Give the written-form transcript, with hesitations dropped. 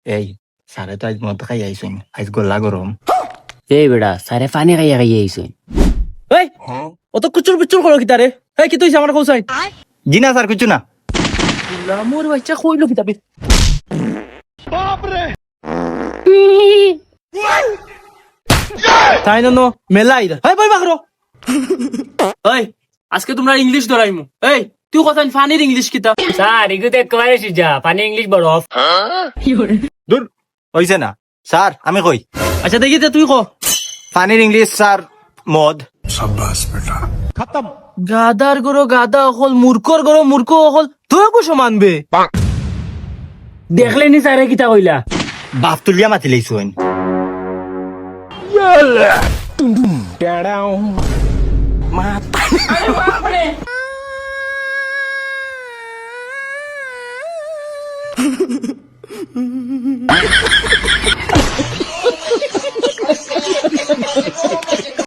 এই সারে তো আজ মদ খাই আইসুন আজ গোল্লা গরম এই বেড়া সারে পানি খাইয়া খাইয়া আইছে। এই অত কুচুর পিচুর করো কিতারে? এই কি তুই আমার কৌসাই? জি না স্যার কিছু না মোর বাচ্চা কইলো কিতাবে। তাই না মেলা আইরা এই বই বাকরো। এই আজকে তোমরা ইংলিশ ধরাইমু। এই তুই কথা ফানির ইংলিশ কিতা? স্যার এগুতে কয় যা পানি ইংলিশ বরফ। দূর হইছে না স্যার আমি কই আচ্ছা দেখি তে তুই ক। পানির ইংলিশ স্যার মদ গাদার গরো গাদা অকল মূর্খর গরো মূর্খ অকল তুই কুসো মানবে। দেখলেনি স্যারে কিতা কইলা? বাপ তুলিয়া মাতি লাইছুন